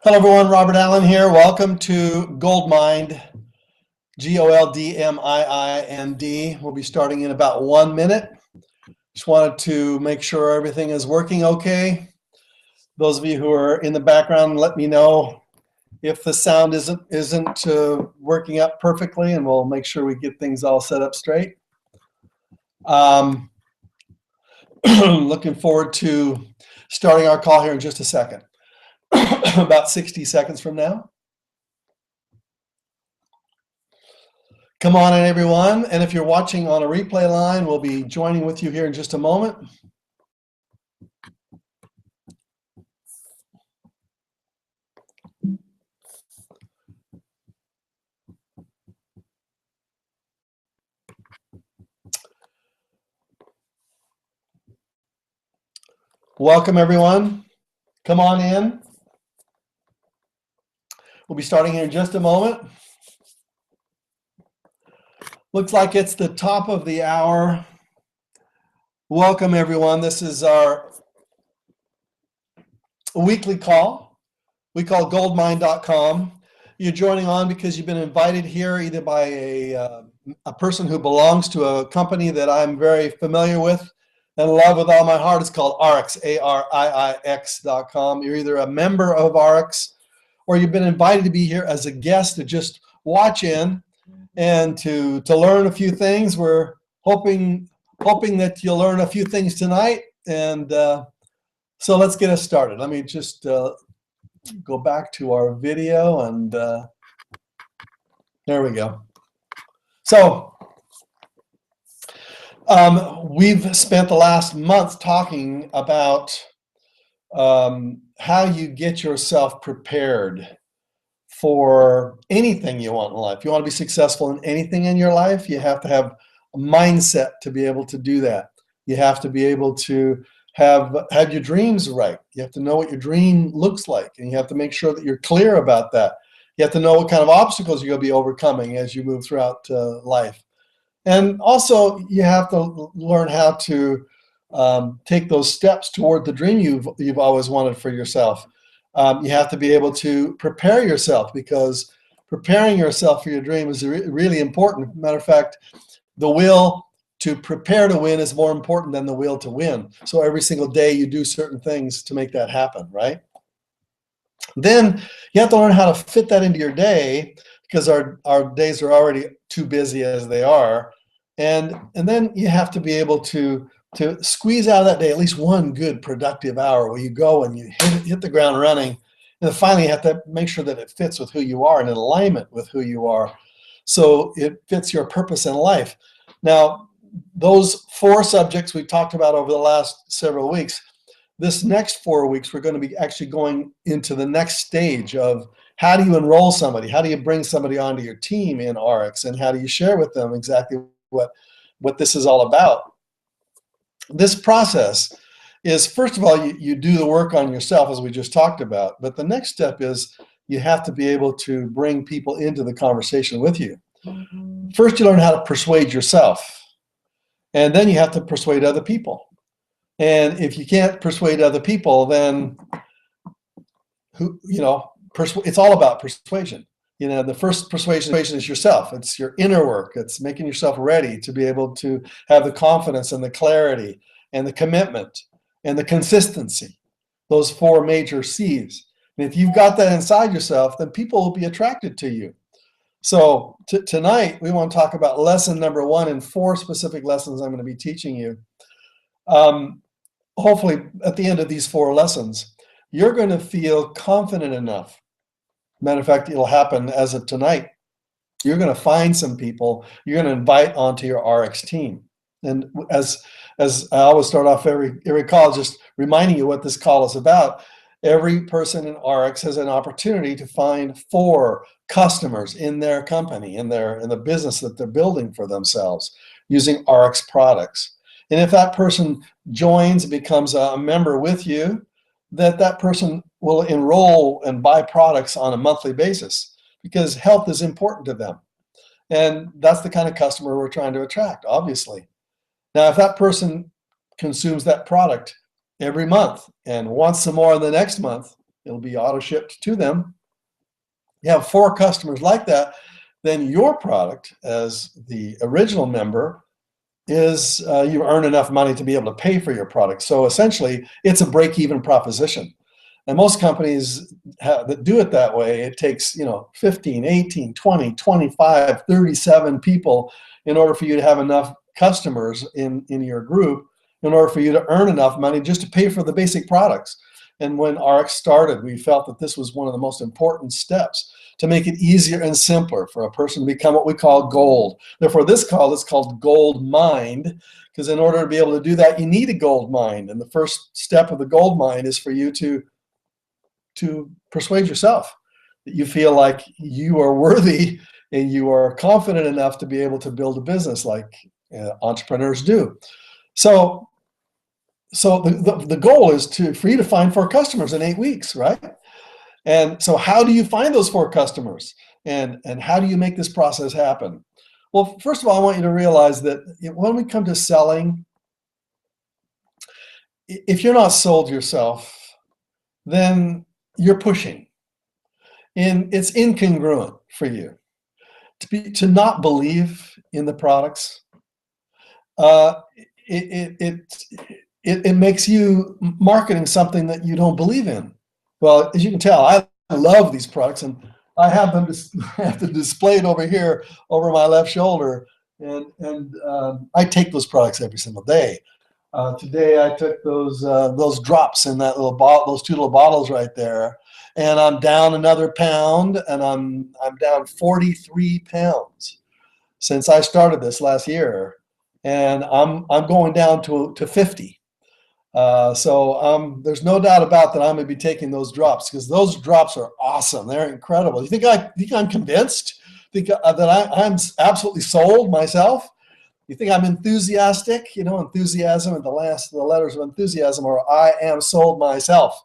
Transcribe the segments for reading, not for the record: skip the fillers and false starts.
Hello everyone, Robert Allen here. Welcome to GoldMiind, GoldMiind. We'll be starting in about 1 minute. Just wanted to make sure everything is working okay. Those of you who are in the background, let me know if the sound isn't working up perfectly, and we'll make sure we get things all set up straight. Looking forward to starting our call here in just a second. About 60 seconds from now. Come on in, everyone. And if you're watching on a replay line, we'll be joining with you here in just a moment. Welcome, everyone. Come on in. We'll be starting here in just a moment. Looks like it's the top of the hour. Welcome, everyone. This is our weekly call. We call GoldMiind.com. You're joining on because you've been invited here either by a person who belongs to a company that I'm very familiar with and love with all my heart. It's called ARIX, ARIIX.com. You're either a member of ARIX or you've been invited to be here as a guest to just watch in and to learn a few things. We're hoping that you'll learn a few things tonight. And so let's get us started. Let me just go back to our video, and there we go. So we've spent the last month talking about how you get yourself prepared for anything you want in life. If you want to be successful in anything in your life, you have to have a mindset to be able to do that. You have to be able to have your dreams right. You have to know what your dream looks like, and you have to make sure that you're clear about that. You have to know what kind of obstacles you're going to be overcoming as you move throughout life. And also, you have to learn how to take those steps toward the dream you've always wanted for yourself. You have to be able to prepare yourself, because preparing yourself for your dream is really important. Matter of fact, the will to prepare to win is more important than the will to win. So every single day you do certain things to make that happen, right? Then you have to learn how to fit that into your day, because our days are already too busy as they are. And then you have to be able to squeeze out of that day at least one good productive hour where you go and you hit the ground running. And then finally you have to make sure that it fits with who you are and in alignment with who you are, so it fits your purpose in life. Now, those 4 subjects we talked about over the last several weeks, this next 4 weeks, we're going to be actually going into the next stage of how do you enroll somebody? How do you bring somebody onto your team in ARIX? And how do you share with them exactly what this is all about? This process is, first of all, you do the work on yourself, as we just talked about. But the next step is you have to be able to bring people into the conversation with you. First, you learn how to persuade yourself. And then you have to persuade other people. And if you can't persuade other people, then it's all about persuasion. The first persuasion is yourself. It's your inner work. It's making yourself ready to be able to have the confidence and the clarity and the commitment and the consistency, those 4 major C's. And if you've got that inside yourself, then people will be attracted to you. So tonight, we want to talk about lesson number 1 and 4 specific lessons I'm going to be teaching you. Hopefully, at the end of these 4 lessons, you're going to feel confident enough. Matter of fact, it'll happen as of tonight. You're going to find some people you're going to invite onto your ARIX team. And as I always start off every call, just reminding you what this call is about. Every person in ARIX has an opportunity to find 4 customers in their company, in the business that they're building for themselves, using ARIX products. And if that person joins, becomes a member with you, that person will enroll and buy products on a monthly basis, because health is important to them. And that's the kind of customer we're trying to attract, obviously. Now, if that person consumes that product every month and wants some more in the next month, It'll be auto shipped to them. You have 4 customers like that, then your product as the original member is you earn enough money to be able to pay for your product. So essentially, it's a break-even proposition. And most companies that do it that way, it takes 15, 18, 20, 25, 37 people in order for you to have enough customers in your group, in order for you to earn enough money just to pay for the basic products. And when RX started, we felt that this was one of the most important steps to make it easier and simpler for a person to become what we call gold. Therefore, this call is called GoldMiind, because in order to be able to do that, you need a gold mine. And the first step of the gold mine is for you to persuade yourself that you feel like you are worthy and you are confident enough to be able to build a business like entrepreneurs do. So the goal is for you to find 4 customers in 8 weeks, right? And so how do you find those 4 customers? And how do you make this process happen? Well, first of all, I want you to realize that when we come to selling, if you're not sold yourself, then you're pushing. And it's incongruent for you to not believe in the products. It makes you marketing something that you don't believe in. Well, as you can tell, I love these products, and I have them displayed over here over my left shoulder, and I take those products every single day. Today I took those drops in that little bottle, those 2 little bottles right there, and I'm down another pound, and I'm down 43 pounds since I started this last year, and I'm going down to 50. So there's no doubt about that I'm going to be taking those drops, because those drops are awesome. They're incredible. You think I'm convinced? Think that I'm absolutely sold myself? You think I'm enthusiastic? Enthusiasm, and the letters of enthusiasm are I am sold myself.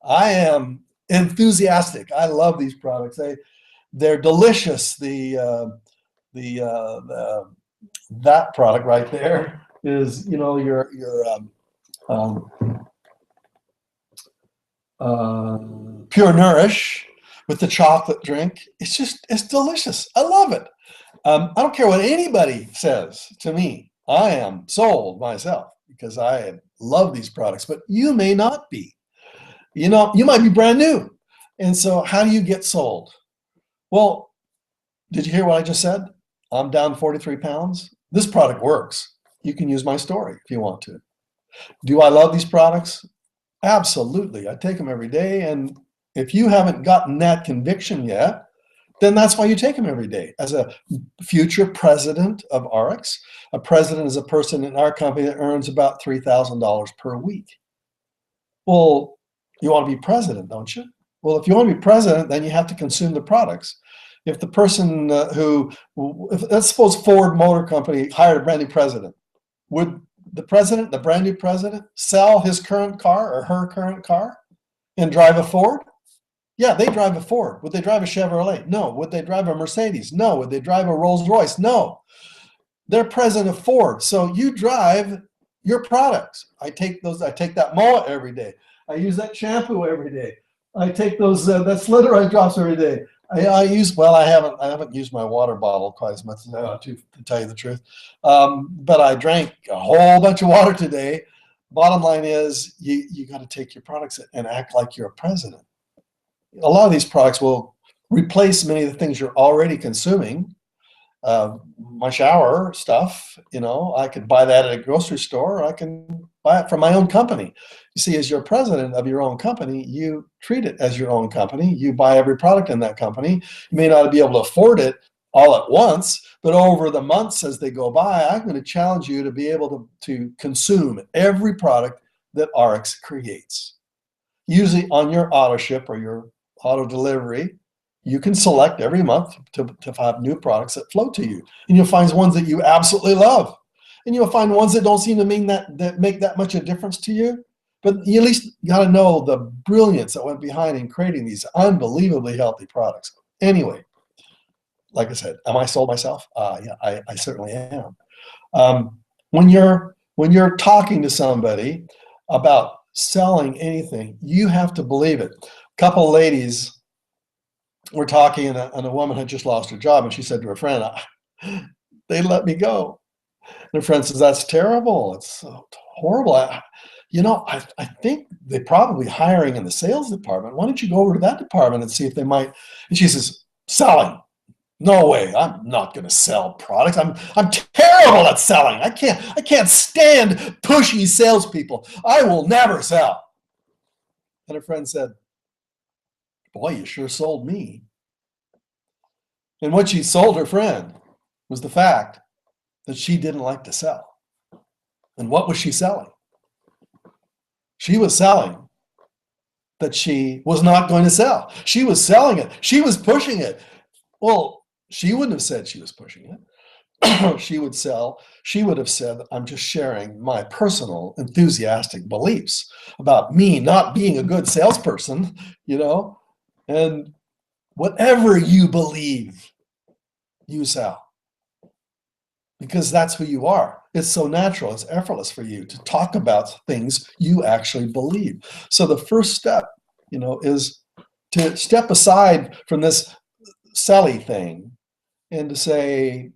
I am enthusiastic. I love these products. They're delicious. That product right there is your Pure Nourish with the chocolate drink. It's delicious. I love it. I don't care what anybody says to me. I am sold myself because I love these products, but you may not be. You might be brand new. And so how do you get sold? Well, did you hear what I just said? I'm down 43 pounds. This product works. You can use my story if you want to. Do I love these products? Absolutely. I take them every day. And if you haven't gotten that conviction yet, then that's why you take them every day. As a future president of RX, a president is a person in our company that earns about $3,000 per week. Well, you want to be president, don't you? Well, if you want to be president, then you have to consume the products. If the person let's suppose Ford Motor Company hired a brand new president, would the brand new president, sell his current car or her current car and drive a Ford? Yeah, they drive a Ford. Would they drive a Chevrolet? No. Would they drive a Mercedes? No. Would they drive a Rolls Royce? No. They're president of Ford. So you drive your products. I take that mullet every day. I use that shampoo every day. I take those that Slitter drops every day. I haven't used my water bottle quite as much as I ought to tell you the truth. But I drank a whole bunch of water today. Bottom line is you got to take your products and act like you're a president. A lot of these products will replace many of the things you're already consuming. My shower stuff, I could buy that at a grocery store, or I can buy it from my own company. You see, as you're president of your own company, you treat it as your own company. You buy every product in that company. You may not be able to afford it all at once, but over the months as they go by, I'm going to challenge you to be able to consume every product that RX creates. Usually on your auto ship or your auto delivery, you can select every month to have new products that flow to you. And you'll find ones that you absolutely love. And you'll find ones that don't seem to make that much a difference to you. But you at least got to know the brilliance that went behind in creating these unbelievably healthy products. Anyway, like I said, am I sold myself? Yeah, I certainly am. When you're talking to somebody about selling anything, you have to believe it. couple of ladies were talking, and a woman had just lost her job, and she said to her friend, they let me go. And her friend says, that's terrible. It's so horrible. I think they're probably hiring in the sales department. Why don't you go over to that department and see if they might? And she says, selling. No way. I'm not going to sell products. I'm terrible at selling. I can't stand pushy salespeople. I will never sell. And her friend said, boy, you sure sold me. And what she sold her friend was the fact that she didn't like to sell. And what was she selling? She was selling that she was not going to sell. She was selling it. She was pushing it. Well, she wouldn't have said she was pushing it. She would have said, I'm just sharing my personal enthusiastic beliefs about me not being a good salesperson, and whatever you believe, you sell. Because that's who you are. It's so natural, it's effortless for you to talk about things you actually believe. So the first step, is to step aside from this selly thing and to say,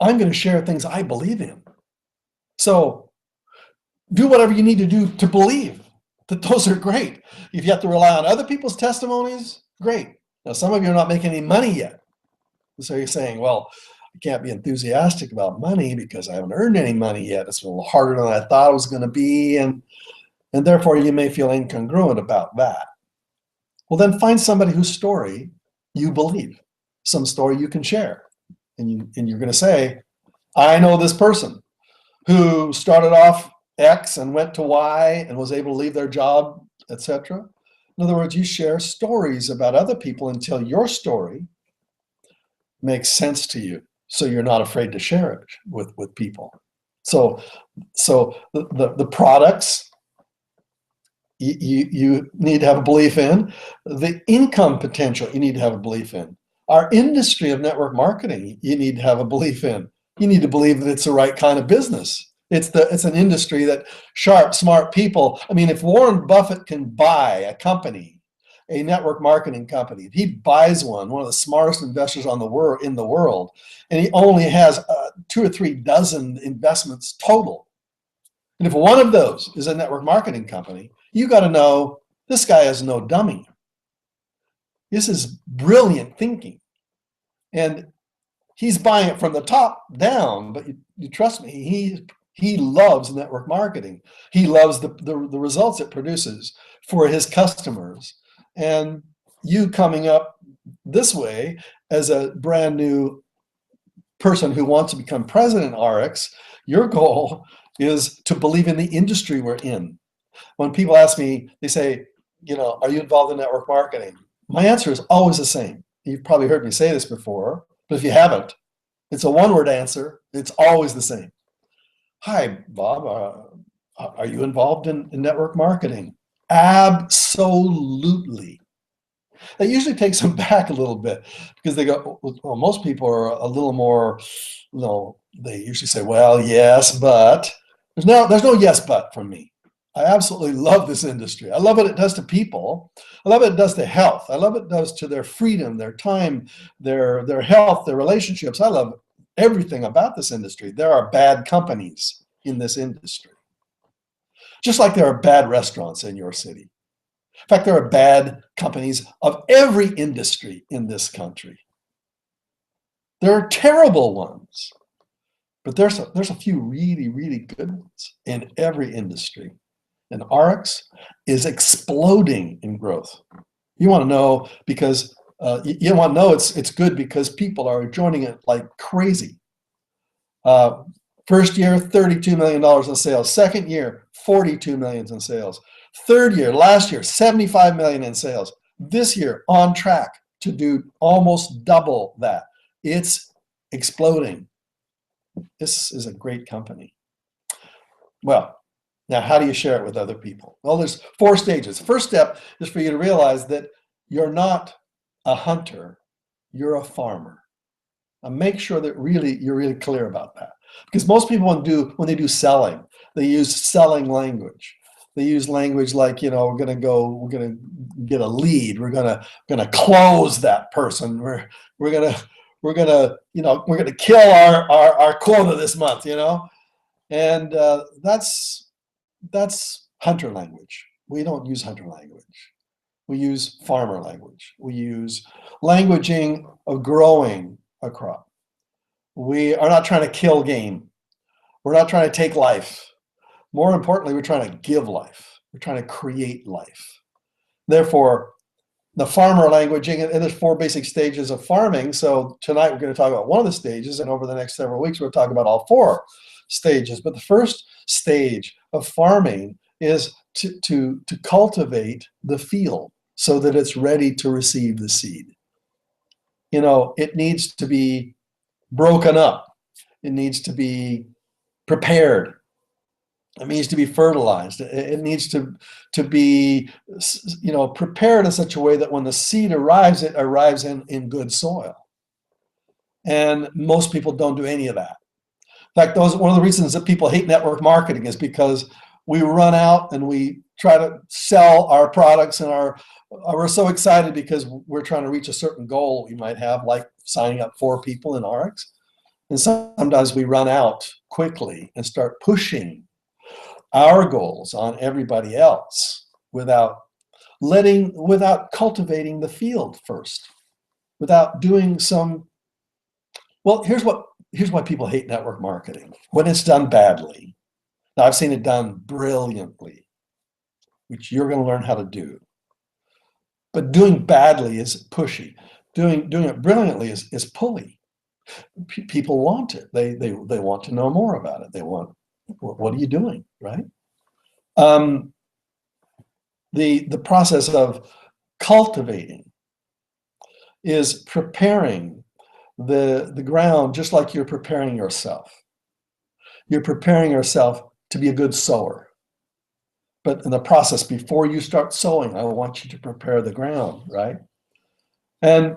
I'm going to share things I believe in. So do whatever you need to do to believe that those are great. If you have to rely on other people's testimonies, great. Now, some of you are not making any money yet. So you're saying, well, I can't be enthusiastic about money because I haven't earned any money yet. It's a little harder than I thought it was going to be. And therefore, you may feel incongruent about that. Well, then find somebody whose story you believe, some story you can share. And you're going to say, I know this person who started off X and went to Y and was able to leave their job, etc. In other words, you share stories about other people until your story makes sense to you. So you're not afraid to share it with people. So the products you need to have a belief in. The income potential you need to have a belief in. Our industry of network marketing, you need to have a belief in. You need to believe that it's the right kind of business. It's an industry that sharp, smart people. I mean, if Warren Buffett can buy a company, a network marketing company, if he buys one of the smartest investors in the world, and he only has 2 or 3 dozen investments total, and if one of those is a network marketing company, you got to know this guy is no dummy. This is brilliant thinking, and he's buying it from the top down. But you trust me, he loves network marketing. He loves the results it produces for his customers. And you coming up this way as a brand new person who wants to become president RX, your goal is to believe in the industry we're in. When people ask me, they say, are you involved in network marketing? My answer is always the same. You've probably heard me say this before, but if you haven't, it's a one-word answer. It's always the same. Hi, Bob. Are you involved in network marketing? Absolutely. That usually takes them back a little bit because they go, well, most people are a little more, they usually say, well, yes, but there's no yes, but from me. I absolutely love this industry. I love what it does to people. I love what it does to health. I love what it does to their freedom, their time, their health, their relationships. I love everything about this industry. There are bad companies in this industry, just like there are bad restaurants in your city. In fact, there are bad companies of every industry in this country. There are terrible ones, but there's a few really, really good ones in every industry. And RX is exploding in growth. You want to know because you want to know it's good because people are joining it like crazy. First year, $32 million in sales. Second year, $42 million in sales. Third year, last year, $75 million in sales. This year, on track to do almost double that. It's exploding. This is a great company. Well, now how do you share it with other people? Well, there's 4 stages. First step is for you to realize that you're not a hunter, you're a farmer. And make sure that you're really clear about that. Because most people when they do selling, they use selling language. They use language like, we're going to get a lead. We're going to close that person. We're going to kill our quota this month, and that's hunter language. We don't use hunter language. We use farmer language. We use languaging of growing a crop. We are not trying to kill game. We're not trying to take life. More importantly, we're trying to give life. We're trying to create life. Therefore, the farmer languaging, and there's 4 basic stages of farming. So tonight we're going to talk about one of the stages, and over the next several weeks we'll talk about all 4 stages. But the first stage of farming is to cultivate the field so that it's ready to receive the seed. It needs to be broken up. It needs to be prepared. It needs to be fertilized. It needs to be, prepared in such a way that when the seed arrives, it arrives in good soil. And most people don't do any of that. In fact, one of the reasons that people hate network marketing is because we run out and we try to sell our products, and we're so excited because we're trying to reach a certain goal we might have, like signing up 4 people in RX. And sometimes we run out quickly and start pushing our goals on everybody else without cultivating the field first, without doing some. Well, here's why people hate network marketing: when it's done badly. Now, I've seen it done brilliantly, which you're going to learn how to do. But doing badly is pushy. Doing it brilliantly is pulley. People want it. They want to know more about it. They want, what are you doing, right? The process of cultivating is preparing the ground, just like you're preparing yourself. You're preparing yourself to be a good sower. But in the process, before you start sowing, I want you to prepare the ground, right? And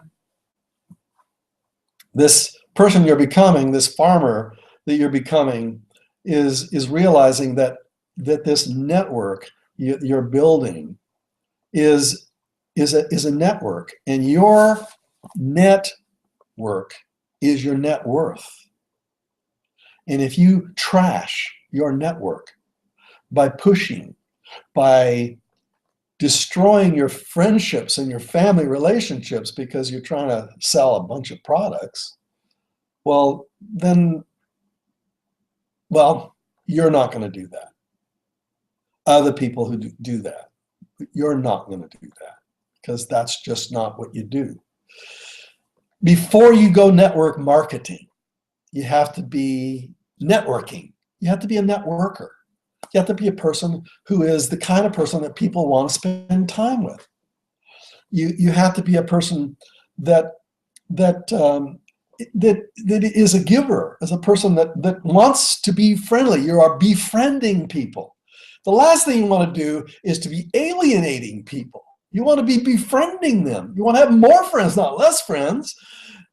this person you're becoming, this farmer that you're becoming, is realizing that this network you're building is a network, and your network is your net worth. And if you trash your network by pushing, by destroying your friendships and your family relationships because you're trying to sell a bunch of products, well, you're not going to do that. Other people who do that, you're not going to do that, because that's just not what you do. Before you go network marketing, you have to be networking. You have to be a networker. You have to be a person who is the kind of person that people want to spend time with. You have to be a person that is a giver, as a person that wants to be friendly. You are befriending people. The last thing you want to do is to be alienating people. You want to be befriending them. You want to have more friends, not less friends.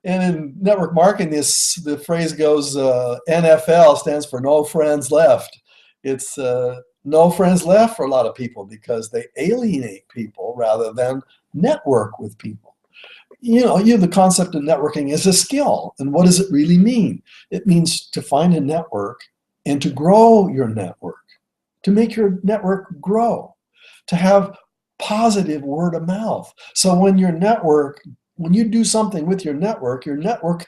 And in network marketing, the phrase goes, NFL stands for no friends left. It's no friends left for a lot of people because they alienate people rather than network with people. The concept of networking is a skill. And what does it really mean? It means to find a network and to grow your network, to make your network grow, to have positive word of mouth. So when you do something with your network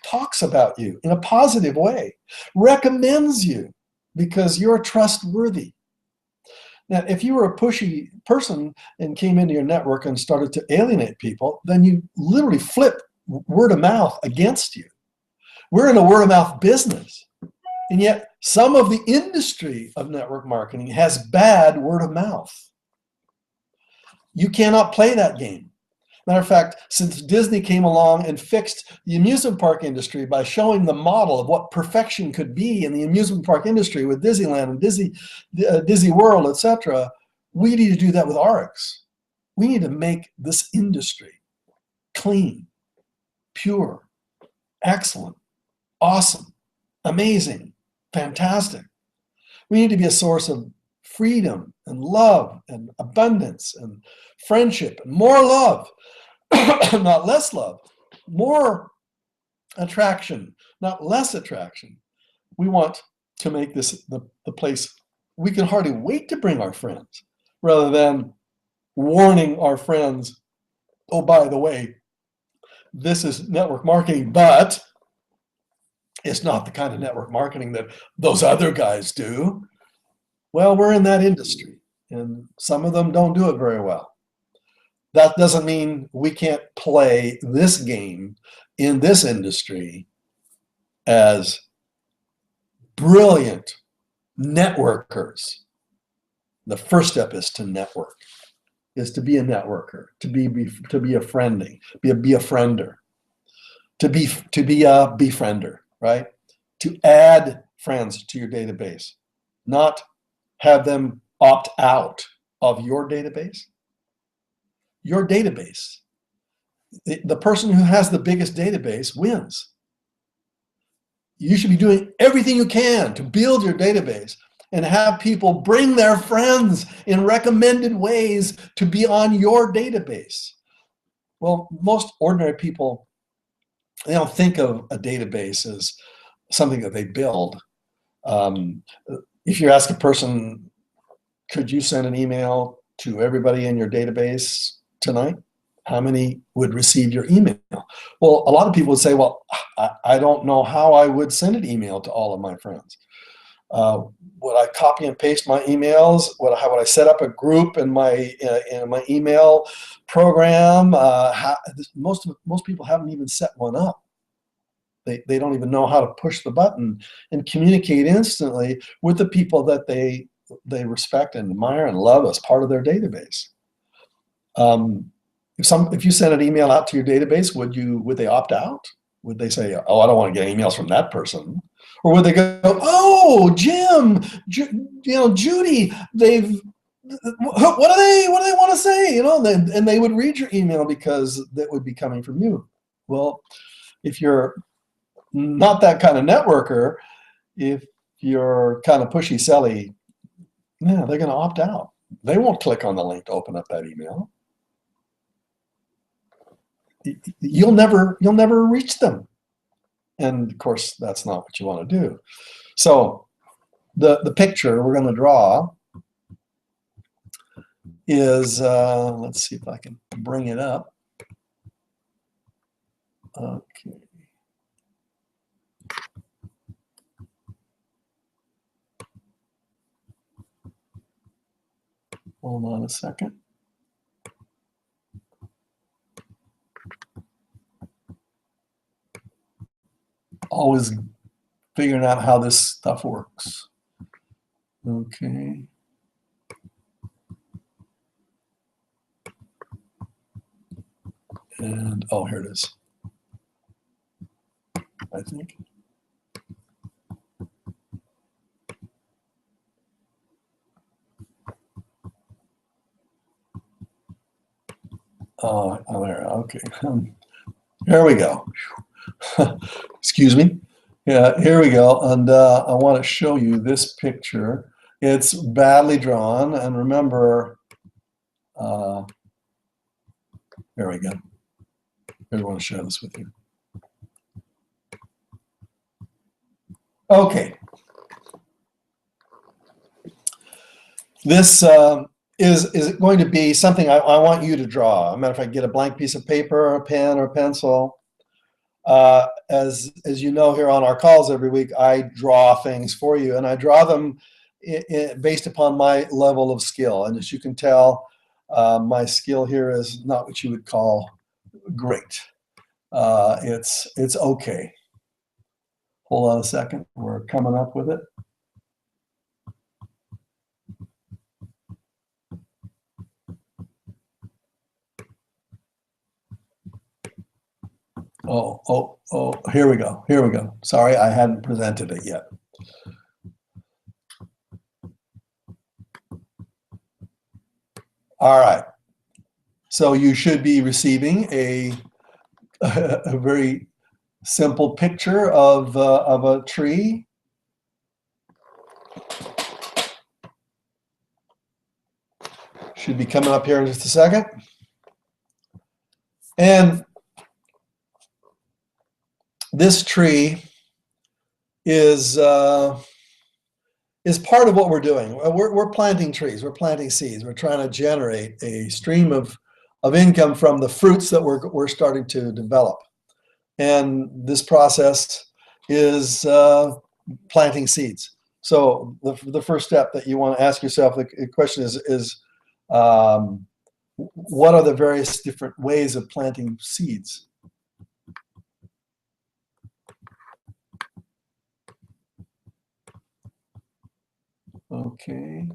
talks about you in a positive way, recommends you because you're trustworthy. Now, if you were a pushy person and came into your network and started to alienate people, then you literally flip word of mouth against you. We're in a word of mouth business. And yet some of the industry of network marketing has bad word of mouth. You cannot play that game. Matter of fact, since Disney came along and fixed the amusement park industry by showing the model of what perfection could be in the amusement park industry with Disneyland and Disney World, etc., we need to do that with RX. We need to make this industry clean, pure, excellent, awesome, amazing, fantastic. We need to be a source of freedom and love and abundance and friendship and more love, not less love, more attraction, not less attraction. We want to make this the place we can hardly wait to bring our friends, rather than warning our friends, oh, by the way, this is network marketing, but it's not the kind of network marketing that those other guys do. Well, we're in that industry, and some of them don't do it very well. That doesn't mean we can't play this game in this industry as brilliant networkers. The first step is to network, is to be a networker, to be a friending, be a friender, to be a befriender, right? To add friends to your database, not have them opt out of your database. Your database, the person who has the biggest database wins. You should be doing everything you can to build your database and have people bring their friends in recommended ways to be on your database. Well, most ordinary people, they don't think of a database as something that they build. If you ask a person, could you send an email to everybody in your database tonight? How many would receive your email? Well, a lot of people would say, well, I don't know how I would send an email to all of my friends. Would I copy and paste my emails? Would I set up a group in my email program? Most people haven't even set one up. They don't even know how to push the button and communicate instantly with the people that they respect and admire and love as part of their database. If you send an email out to your database, would they opt out? Would they say, oh, I don't want to get emails from that person? Or would they go, oh, Jim, Judy, what do they want to say? And they would read your email because that would be coming from you. Well, if you're not that kind of networker, if you're kind of pushy selly, yeah, they're going to opt out. They won't click on the link to open up that email. You'll never reach them. And of course, that's not what you want to do. So the picture we're going to draw is, let's see if I can bring it up. Okay. Hold on a second. Always figuring out how this stuff works. Okay. And, oh, here it is, I think. Oh, there, okay. Here we go. Excuse me. Yeah, here we go. And I want to show you this picture. It's badly drawn. And remember, there we go. I want to share this with you. Okay. This is going to be something I want you to draw. As a matter of fact, get a blank piece of paper, a pen, or a pencil. As you know, here on our calls every week, I draw things for you, and I draw them based upon my level of skill. And as you can tell, my skill here is not what you would call great. It's okay. Hold on a second. We're coming up with it. Oh, here we go. Here we go. Sorry, I hadn't presented it yet. All right. So you should be receiving a very simple picture of a tree. Should be coming up here in just a second. And this tree is part of what we're doing. We're planting trees. We're planting seeds. We're trying to generate a stream of income from the fruits that we're starting to develop. And this process is planting seeds. So the first step that you want to ask yourself, the question is what are the various different ways of planting seeds? Okay.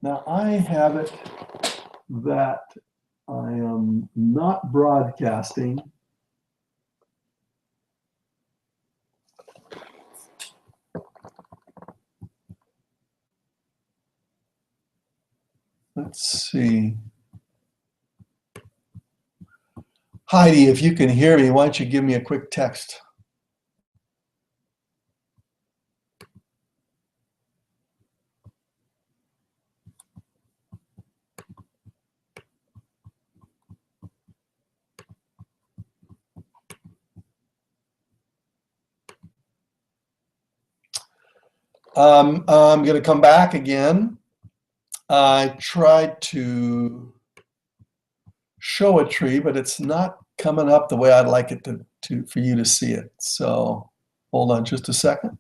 Now I have it that I am not broadcasting. Let's see. Heidi, if you can hear me, why don't you give me a quick text? I'm going to come back again. I tried to show a tree, but it's not coming up the way I'd like it for you to see it. So hold on just a second.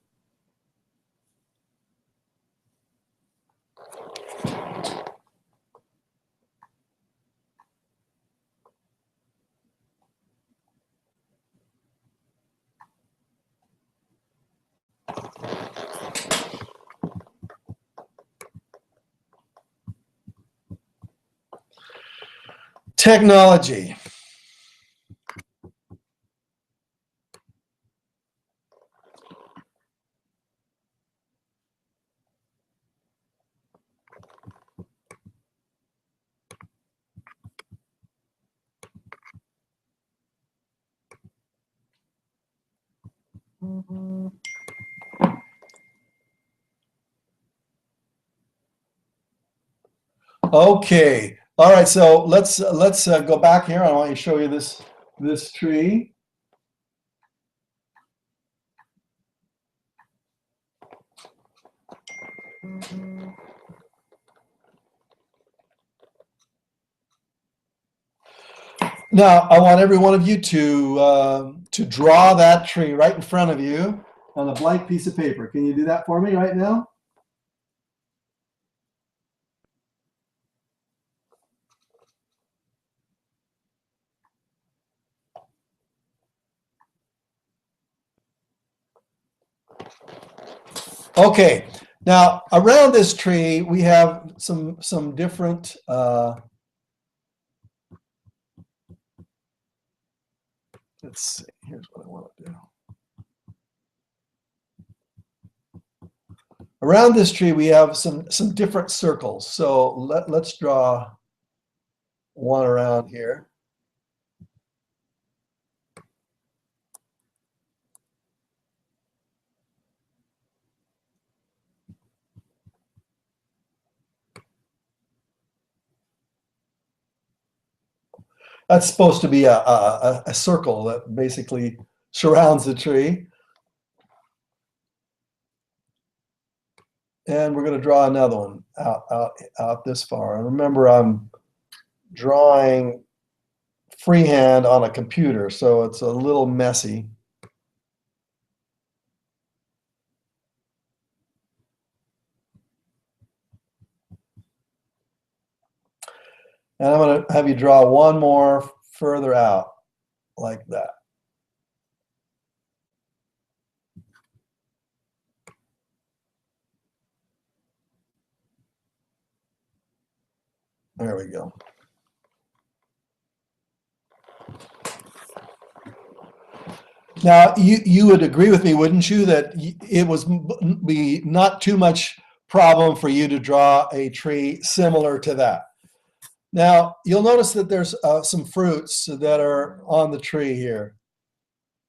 Technology. Okay. All right. So let's go back here. I want to show you this tree. Now, I want every one of you to draw that tree right in front of you on a blank piece of paper. Can you do that for me right now? Okay. Now, around this tree, we have some different let's see. Here's what I want to do. Around this tree, we have some different circles. So let's draw one around here. That's supposed to be a circle that basically surrounds the tree. And we're going to draw another one out this far. And remember, I'm drawing freehand on a computer, so it's a little messy. And I'm going to have you draw one more further out, like that. There we go. Now, you would agree with me, wouldn't you, that it was be not too much problem for you to draw a tree similar to that? Now, you'll notice that there's some fruits that are on the tree here.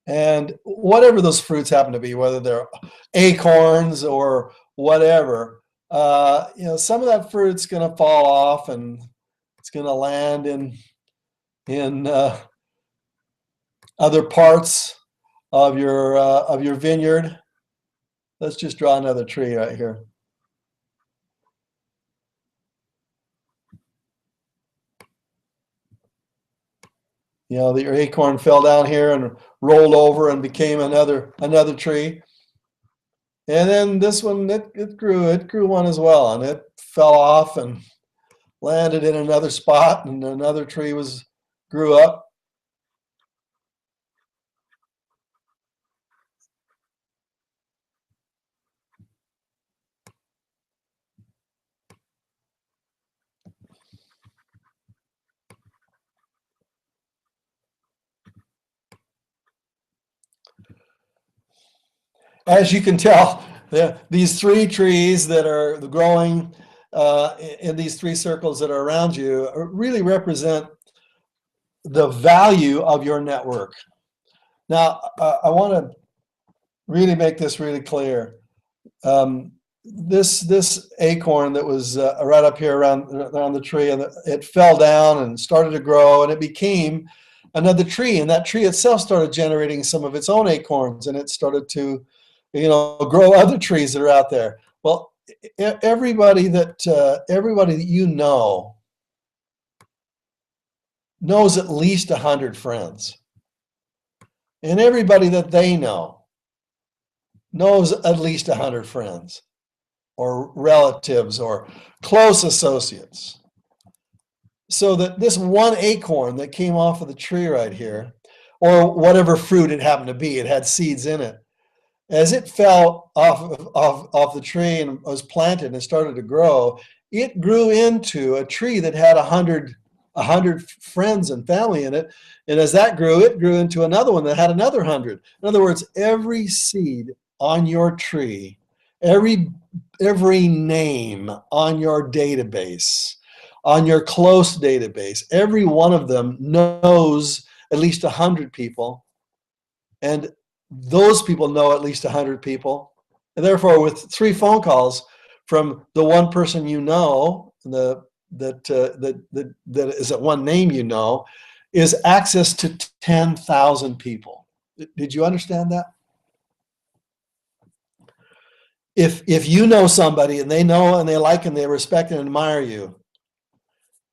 And whatever those fruits happen to be, whether they're acorns or whatever, you know, some of that fruit's going to fall off and it's going to land in other parts of your vineyard. Let's just draw another tree right here. You know, your acorn fell down here and rolled over and became another tree. And then this one, it grew one as well, and it fell off and landed in another spot, and another tree grew up. As you can tell, these three trees that are growing in these three circles that are around you really represent the value of your network. Now, I want to really make this really clear. This acorn that was right up here around the tree, and it fell down and started to grow, and it became another tree, and that tree itself started generating some of its own acorns, and it started to, you know, grow other trees that are out there. Well, everybody that you know knows at least 100 friends, and everybody that they know knows at least 100 friends or relatives or close associates. So that this one acorn that came off of the tree right here, or whatever fruit it happened to be, it had seeds in it. As it fell off the tree and was planted and started to grow, it grew into a tree that had 100 friends and family in it. And as that grew, it grew into another one that had another 100. In other words, every seed on your tree, every name on your database, on your close database, every one of them knows at least 100 people, and those people know at least 100 people. And therefore, with 3 phone calls from the one person you know, that is that one name you know, is access to 10,000 people. Did you understand that? If you know somebody and they know and they like and they respect and admire you,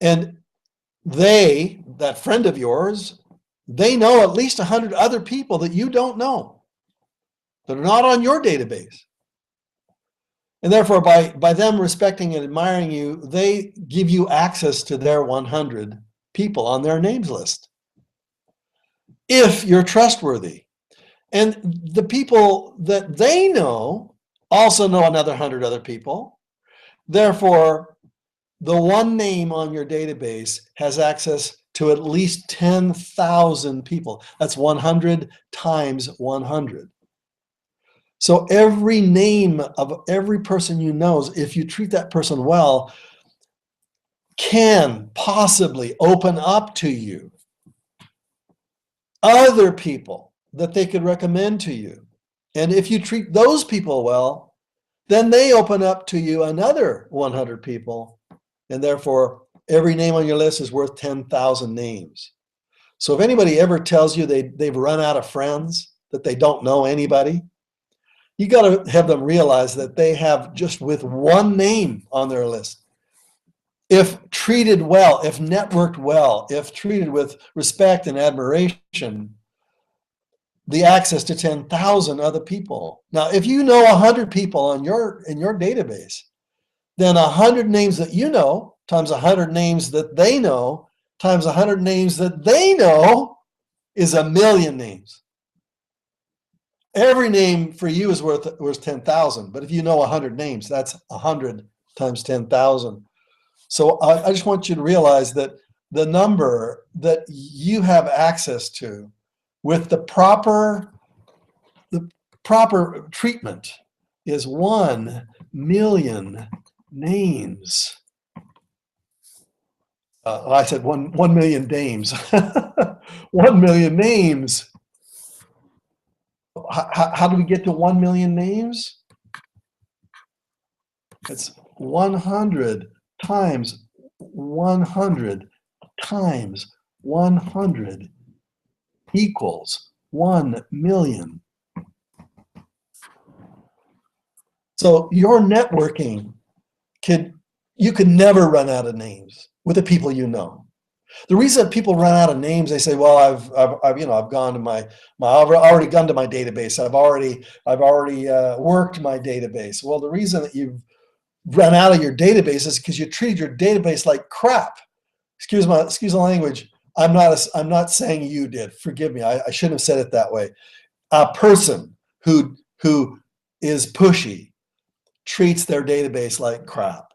and that friend of yours, they know at least 100 other people that you don't know, that are not on your database. And therefore, by them respecting and admiring you, they give you access to their 100 people on their names list, if you're trustworthy. And the people that they know also know another 100 other people. Therefore, the one name on your database has access to at least 10,000 people. That's 100 times 100. So every name of every person you know, if you treat that person well, can possibly open up to you other people that they could recommend to you. And if you treat those people well, then they open up to you another 100 people. And therefore, every name on your list is worth 10,000 names. So if anybody ever tells you they've run out of friends, that they don't know anybody, you got to have them realize that they have just with one name on their list. If treated well, if networked well, if treated with respect and admiration, the access to 10,000 other people. Now, if you know 100 people in your database, then 100 names that you know times 100 names that they know times 100 names that they know is 1,000,000 names. Every name for you is worth 10,000, but if you know 100 names, that's 100 times 10,000. So I just want you to realize that the number that you have access to with the proper treatment is 1,000,000 names. I said 1,000,000 dames. 1,000,000 names. How do we get to 1,000,000 names? It's 100 times 100 times 100 equals 1 million. So your networking you can never run out of names with the people you know. The reason people run out of names, they say, "Well, I've gone to I've already gone to my database. I've already worked my database." Well, the reason that you've run out of your database is because you treated your database like crap. Excuse the language. I'm not saying you did. Forgive me. I shouldn't have said it that way. A person who is pushy treats their database like crap,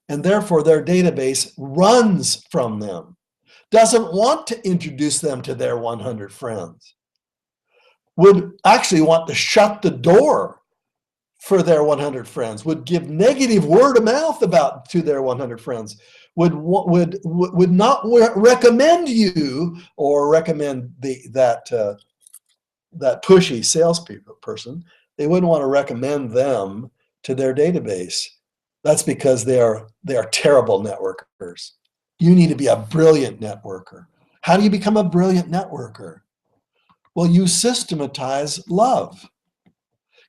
and therefore their database runs from them. Doesn't want to introduce them to their 100 friends, would actually want to shut the door for their 100 friends, would give negative word of mouth to their 100 friends, would not recommend you or recommend that pushy salesperson. They wouldn't want to recommend them to their database. That's because they are terrible networkers. You need to be a brilliant networker. How do you become a brilliant networker? Well, you systematize love.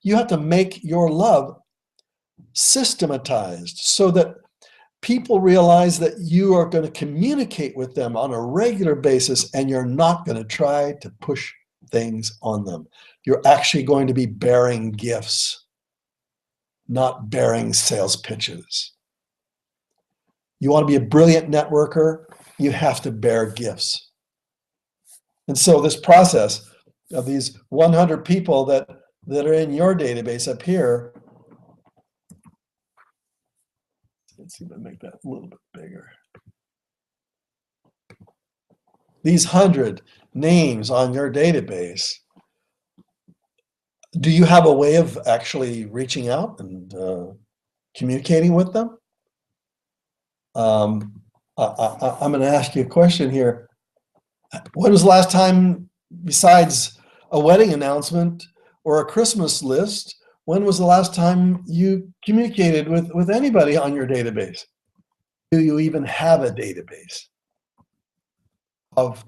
You have to make your love systematized so that people realize that you are going to communicate with them on a regular basis, and you're not going to try to push things on them. You're actually going to be bearing gifts, not bearing sales pitches. You want to be a brilliant networker, you have to bear gifts. And so this process of these 100 people that are in your database up here, let's see if I make that a little bit bigger. These 100 names on your database, do you have a way of actually reaching out and communicating with them? I'm going to ask you a question here. When was the last time, besides a wedding announcement or a Christmas list, when was the last time you communicated with anybody on your database? Do you even have a database of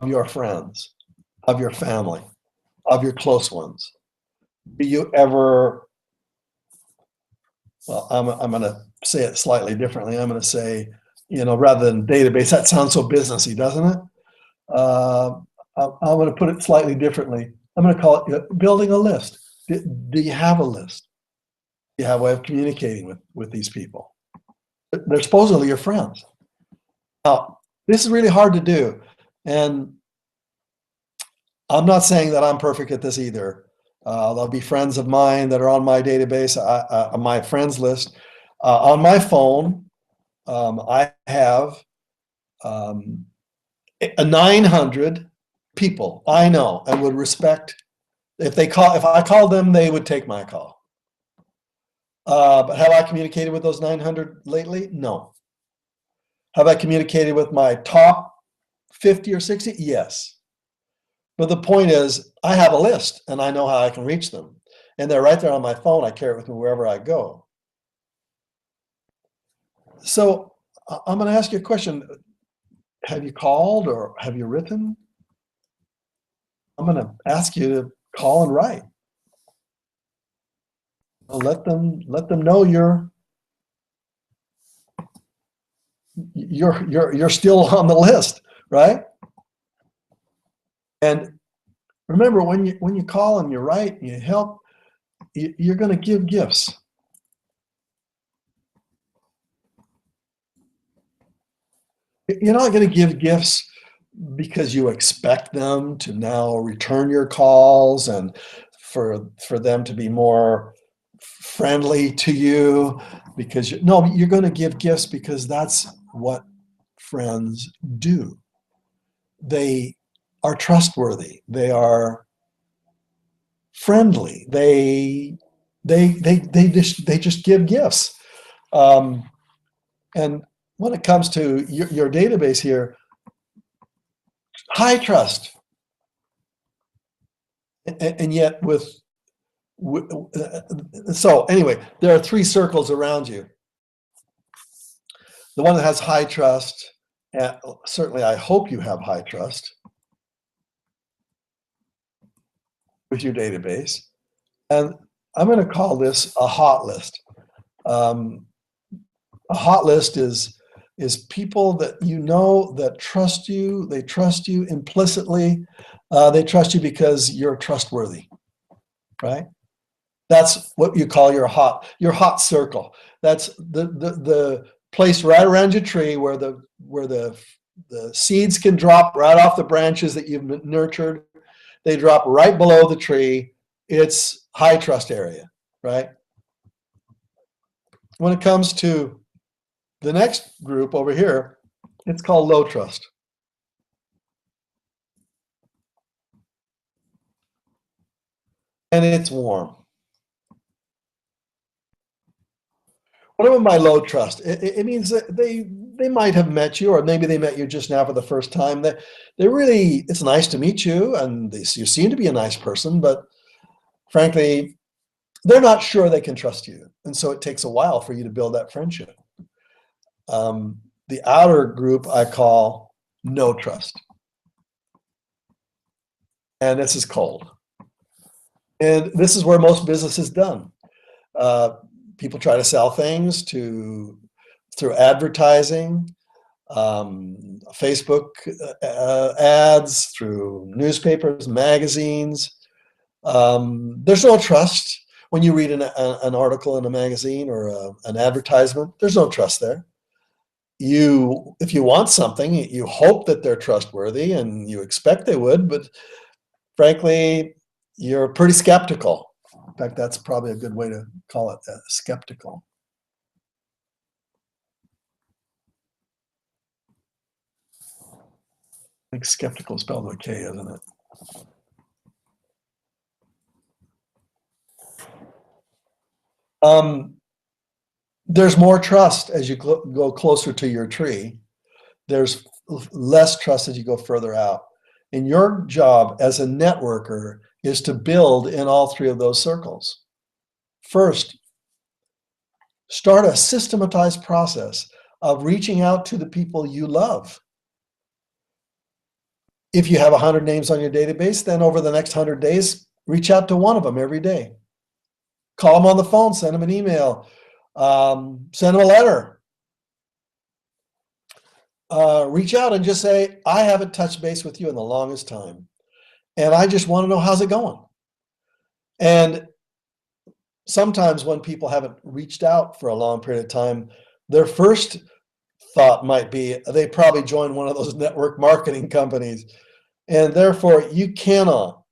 your friends, of your family, of your close ones? Do you ever, well, I'm going to say it slightly differently. I'm going to say, rather than database, that sounds so businessy, doesn't it? I'm going to put it slightly differently. I'm going to call it building a list. Do you have a list? Do you have a way of communicating with these people? They're supposedly your friends. Now, this is really hard to do. And I'm not saying that I'm perfect at this either. There'll be friends of mine that are on my database, on my friends list. On my phone, I have 900 people I know and would respect. If I called them, they would take my call. But have I communicated with those 900 lately? No. Have I communicated with my top 50 or 60? Yes. But the point is, I have a list and I know how I can reach them. And they're right there on my phone. I carry it with me wherever I go. So I'm going to ask you a question. Have you called or have you written? I'm going to ask you to call and write. Let them know you're still on the list, right? And remember, when you call and you write and you help, you're going to give gifts. You're not going to give gifts because you expect them to now return your calls and for them to be more friendly to you, because you're going to give gifts because that's what friends do. They are trustworthy. They are friendly. They just give gifts. And when it comes to your database here, high trust, and yet so anyway, there are 3 circles around you. The one that has high trust, and certainly I hope you have high trust with your database. And I'm going to call this a hot list. Um, a hot list is people that you know that trust you. They trust you implicitly. They trust you because you're trustworthy, right? That's what you call your hot circle. That's the place right around your tree where the seeds can drop right off the branches that you've nurtured. They drop right below the tree. It's high trust area, right? When it comes to the next group over here, it's called low trust. And it's warm. What about my low trust? It means that they might have met you, or maybe they met you just now for the first time. They really, it's nice to meet you, and you seem to be a nice person, but frankly, they're not sure they can trust you. And so it takes a while for you to build that friendship. The outer group I call no trust. And this is cold. And this is where most business is done. People try to sell things through advertising, Facebook ads, through newspapers, magazines. There's no trust when you read an article in a magazine or an advertisement. There's no trust there. If you want something, you hope that they're trustworthy and you expect they would, but frankly, you're pretty skeptical. In fact, that's probably a good way to call it, skeptical. I think skeptical is spelled with a K, isn't it? There's more trust as you go closer to your tree. There's less trust as you go further out. And your job as a networker is to build in all three of those circles. First, start a systematized process of reaching out to the people you love. If you have 100 names on your database, then over the next 100 days, reach out to one of them every day. Call them on the phone, send them an email, send them a letter. Reach out and just say, I haven't touched base with you in the longest time, and I just want to know how's it going. And sometimes when people haven't reached out for a long period of time, their first thought might be they probably joined one of those network marketing companies, and therefore you cannot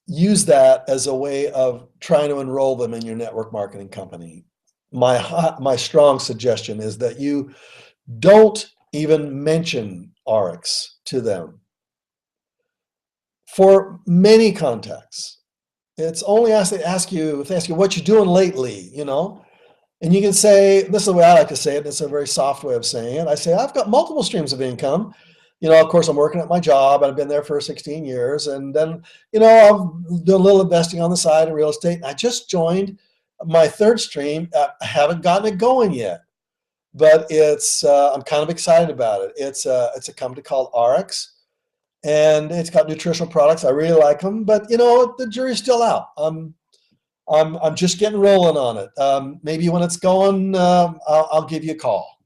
use that as a way of trying to enroll them in your network marketing company. My strong suggestion is that you don't even mention RX to them for many contacts. It's only if they ask you what you're doing lately, and you can say, this is the way I like to say it, it's a very soft way of saying it. I say, I've got multiple streams of income. Of course, I'm working at my job. I've been there for 16 years. And then, I'm doing a little investing on the side in real estate. And I just joined my third stream. I haven't gotten it going yet, but I'm kind of excited about it. It's a company called RX, and it's got nutritional products. I really like them, but the jury's still out. I'm just getting rolling on it. Maybe when it's going, I'll give you a call.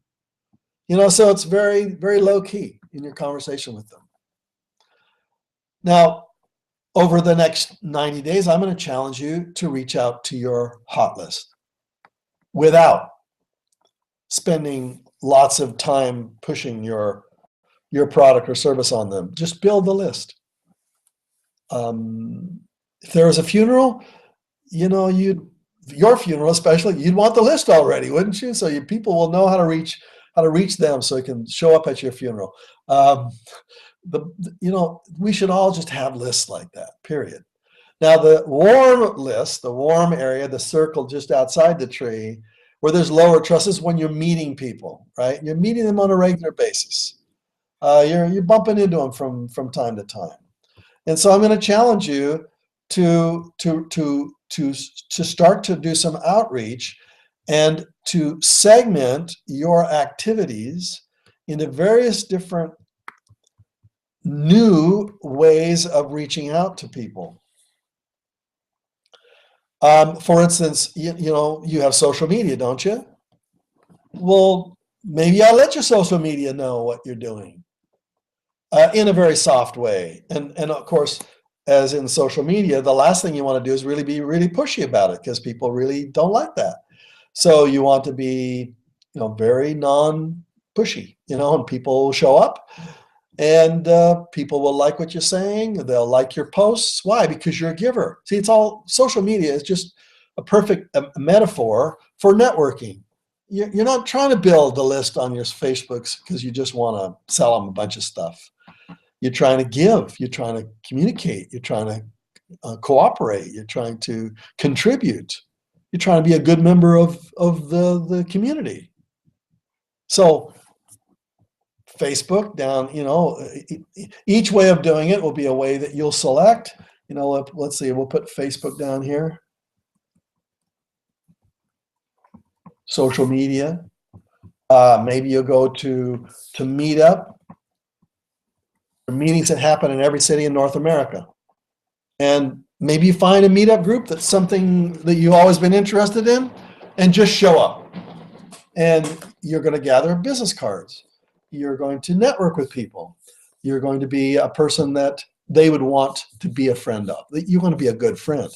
So it's very, very low key in your conversation with them. Now, over the next 90 days, I'm going to challenge you to reach out to your hot list without spending lots of time pushing your product or service on them. Just build the list. If there was a funeral, your funeral especially, you'd want the list already, wouldn't you? So people will know how to reach them, so it can show up at your funeral. We should all just have lists like that, period. Now, the warm list, the warm area, the circle just outside the tree, where there's lower trust, is when you're meeting people, right? You're meeting them on a regular basis. You're bumping into them from time to time. And so I'm going to challenge you to start to do some outreach and to segment your activities into various different new ways of reaching out to people. For instance, you know, you have social media, don't you? Well, maybe I'll let your social media know what you're doing in a very soft way. And of course, as in social media, the last thing you want to do is really be really pushy about it, because people really don't like that. So you want to be, you know, very non-pushy, you know, and people show up, and people will like what you're saying. They'll like your posts. Why? Because you're a giver. See, it's all, social media is just a perfect metaphor for networking. You're not trying to build a list on your Facebooks because you just want to sell them a bunch of stuff. You're trying to give. You're trying to communicate. You're trying to cooperate. You're trying to contribute. You're trying to be a good member of the community. So Facebook down, you know, each way of doing it will be a way that you'll select. You know, let's see, we'll put Facebook down here. Social media. Maybe you'll go to Meetup, meetings that happen in every city in North America. And maybe you find a meetup group that's something that you've always been interested in, and just show up. And you're going to gather business cards. You're going to network with people. You're going to be a person that they would want to be a friend of. You want to be a good friend.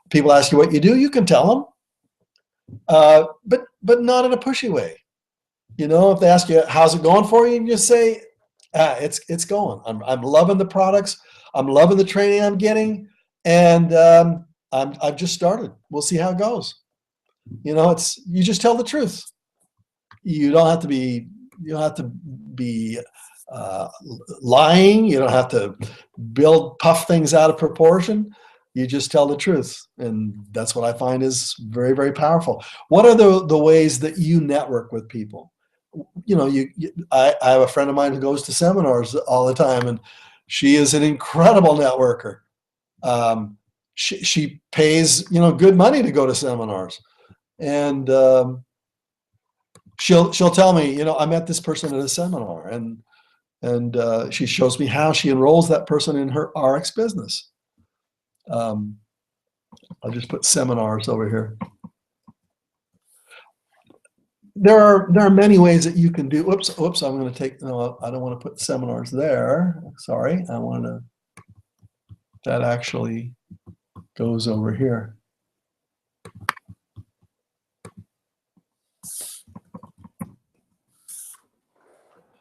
People ask you what you do, you can tell them, but not in a pushy way. You know, if they ask you, how's it going for you? And you just say, it's going. I'm loving the products. I'm loving the training I'm getting. And I've just started. We'll see how it goes. You know, you just tell the truth. You don't have to be lying. You don't have to puff things out of proportion. You just tell the truth. And that's what I find is very, very powerful. What are the ways that you network with people? You know, I have a friend of mine who goes to seminars all the time, and she is an incredible networker. She pays, you know, good money to go to seminars, and she'll tell me, you know, I met this person at a seminar, and she shows me how she enrolls that person in her RX business. I'll just put seminars over here. There are many ways that you can do. Oops, I'm going to take, no, I don't want to put seminars there. Sorry, I want to, that actually goes over here.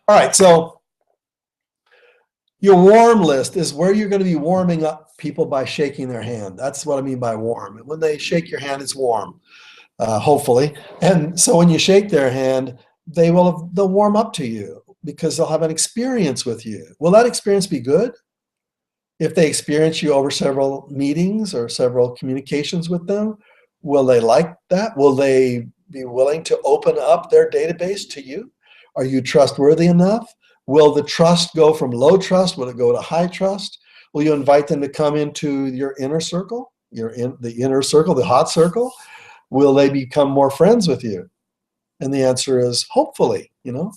All right, so your warm list is where you're going to be warming up people by shaking their hand. That's what I mean by warm. When they shake your hand, it's warm, hopefully. And so when you shake their hand, they'll warm up to you because they'll have an experience with you. Will that experience be good? If they experience you over several meetings or several communications with them, will they like that? Will they be willing to open up their database to you? Are you trustworthy enough? Will the trust go from low trust? Will it go to high trust? Will you invite them to come into your inner circle, the inner circle, the hot circle? Will they become more friends with you? And the answer is hopefully, you know.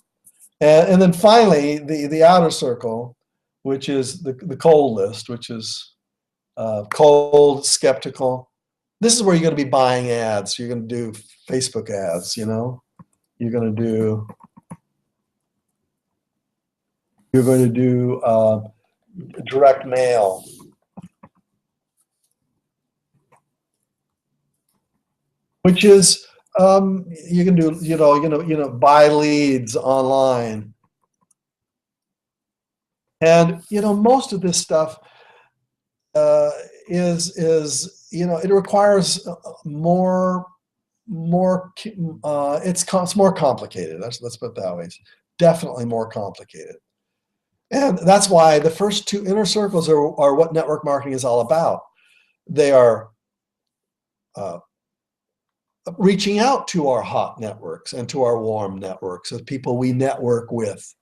And then finally, the outer circle, which is the cold list, which is cold, skeptical. This is where you're going to be buying ads. You're going to do Facebook ads, you know. You're going to do direct mail. Which is you can do, you know, buy leads online. And you know, most of this stuff is you know, it requires more it's more complicated. Let's put it that way. It's definitely more complicated. And that's why the first two inner circles are what network marketing is all about. They are reaching out to our hot networks and to our warm networks of people we network with.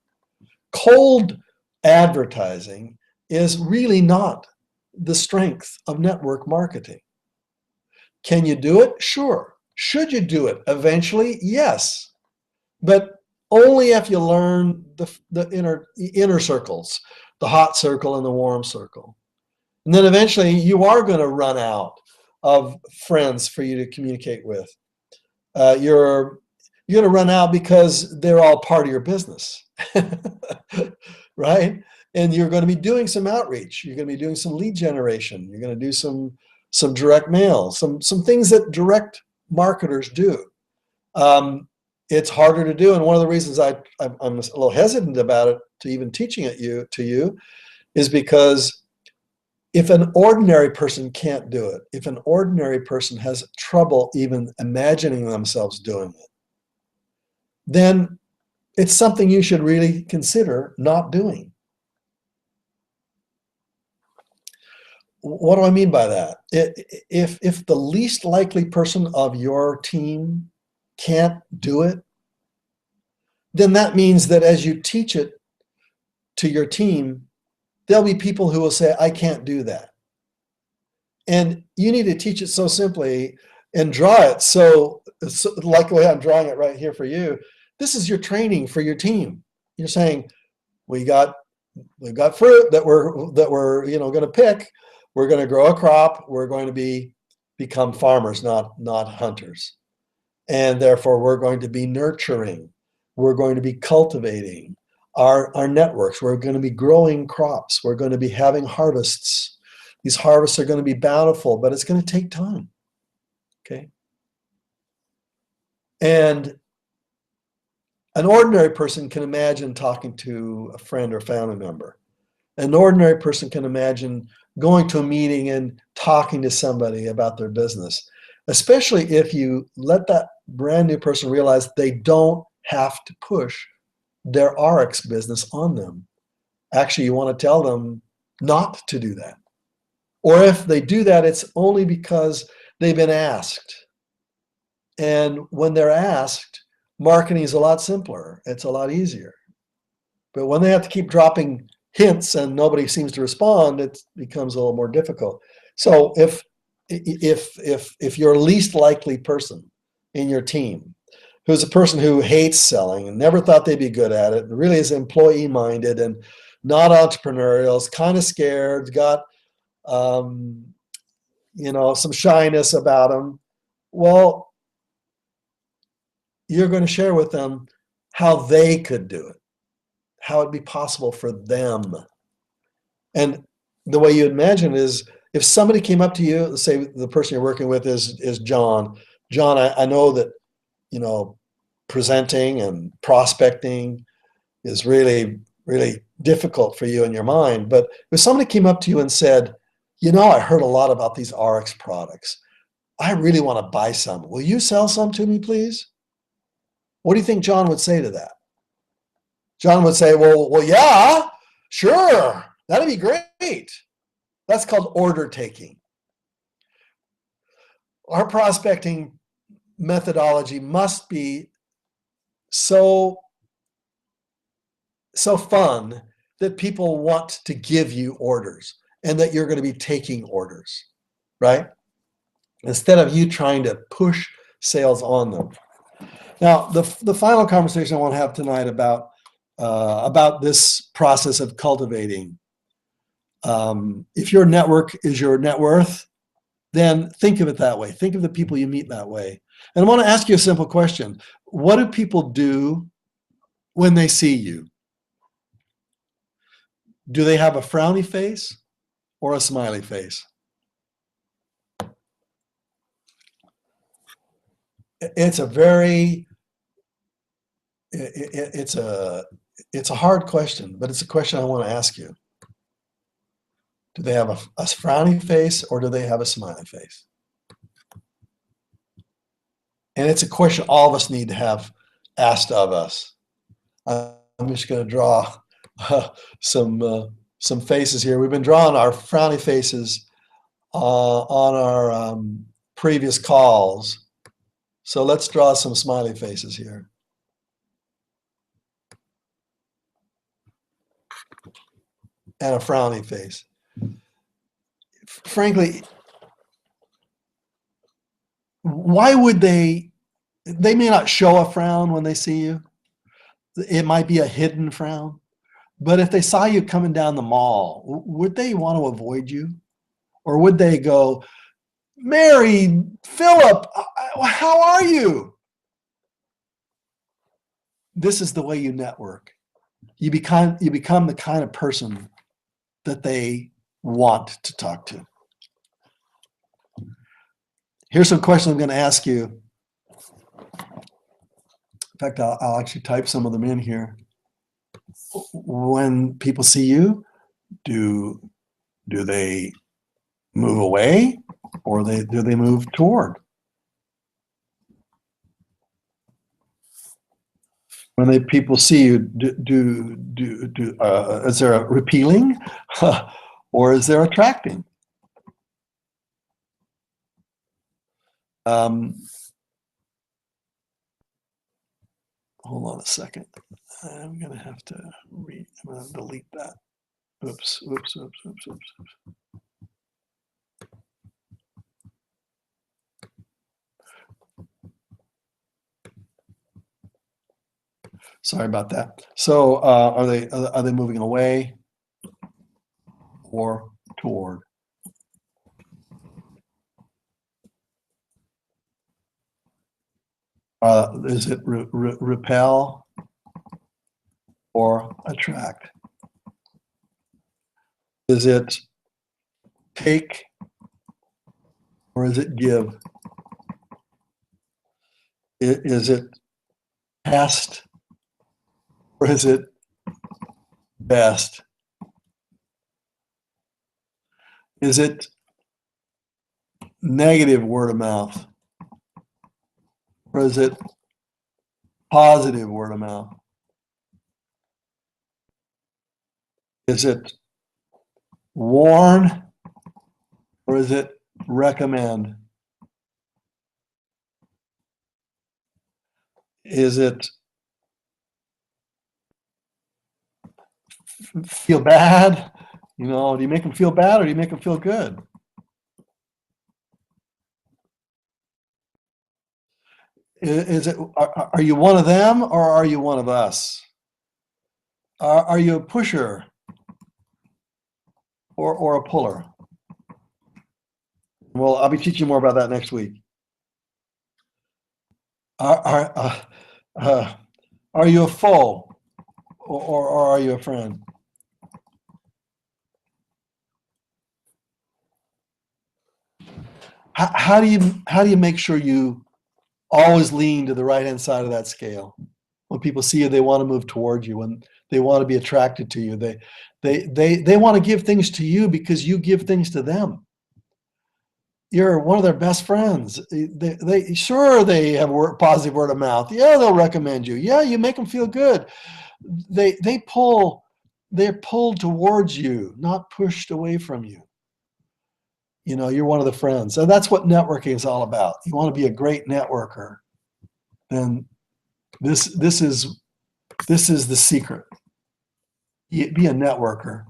Cold advertising is really not the strength of network marketing. Can you do it? Sure. Should you do it? Eventually, yes, but only if you learn the inner circles, the hot circle and the warm circle. And then eventually you are going to run out of friends for you to communicate with. You're going to run out because they're all part of your business, right? And you're going to be doing some outreach. You're going to be doing some lead generation. You're going to do some direct mail, some things that direct marketers do. It's harder to do, and one of the reasons I'm a little hesitant about it, to even teaching it to you, is because if an ordinary person can't do it, if an ordinary person has trouble even imagining themselves doing it, then it's something you should really consider not doing. What do I mean by that? If the least likely person of your team can't do it, then that means that as you teach it to your team, there'll be people who will say, I can't do that. And you need to teach it so simply and draw it so like the way I'm drawing it right here for you. This is your training for your team. You're saying, we've got fruit that we're going to pick. We're going to grow a crop. We're going to become farmers, not hunters. And therefore, we're going to be nurturing. We're going to be cultivating our networks. We're going to be growing crops. We're going to be having harvests. These harvests are going to be bountiful, but it's going to take time. Okay? And an ordinary person can imagine talking to a friend or family member. An ordinary person can imagine going to a meeting and talking to somebody about their business, especially if you let that brand new person realize they don't have to push their RX business on them. Actually, you want to tell them not to do that. Or if they do that, it's only because they've been asked. And when they're asked, marketing is a lot simpler. It's a lot easier. But when they have to keep dropping hints and nobody seems to respond, it becomes a little more difficult. So if your least likely person in your team, who's a person who hates selling and never thought they'd be good at it, and really is employee minded and not entrepreneurial, is kind of scared, got some shyness about them, well, you're going to share with them how they could do it, how it'd be possible for them. And the way you imagine is, if somebody came up to you, let's say the person you're working with is John. John, I know that, presenting and prospecting is really, really difficult for you in your mind. But if somebody came up to you and said, I heard a lot about these RX products. I really want to buy some. Will you sell some to me, please? What do you think John would say to that? John would say, well, yeah, sure. That'd be great. That's called order taking. Our prospecting methodology must be so fun that people want to give you orders and that you're going to be taking orders, right? Instead of you trying to push sales on them. Now, the final conversation I want to have tonight about this process of cultivating. If your network is your net worth, then think of it that way. Think of the people you meet that way. And I want to ask you a simple question. What do people do when they see you? Do they have a frowny face or a smiley face? It's a hard question, but it's a question I want to ask you. Do they have a frowny face or do they have a smiley face? And it's a question all of us need to have asked of us. I'm just going to draw some faces here. We've been drawing our frowny faces on our previous calls. So let's draw some smiley faces here. And a frowny face. Frankly, Why would they may not show a frown when they see you. It might be a hidden frown. But if they saw you coming down the mall, would they want to avoid you? Or would they go, Mary, Philip, how are you? This is the way you network. You become the kind of person that they want to talk to. Here's some questions I'm going to ask you. In fact, I'll actually type some of them in here. When people see you, do they move away, or do they move toward? When people see you, is there a repelling, or is there attracting? Hold on a second. I'm gonna have to delete that. Oops. Sorry about that. So are they moving away or toward? Is it repel or attract? Is it take or is it give? Is it past or is it best? Is it negative word of mouth? Or is it positive word of mouth? Is it warn or is it recommend? Is it feel bad? Do you make them feel bad or do you make them feel good? Is it, are you one of them or are you one of us? Are you a pusher or a puller? Well, I'll be teaching more about that next week. Are you a foe or are you a friend? How do you make sure you always lean to the right-hand side of that scale? When people see you, they want to move towards you. When they want to be attracted to you, they want to give things to you because you give things to them. You're one of their best friends. They have positive word of mouth. Yeah, they'll recommend you. Yeah, you make them feel good. They're pulled towards you, not pushed away from you. You're one of the friends. And that's what networking is all about. You want to be a great networker. And this is the secret. Be a networker.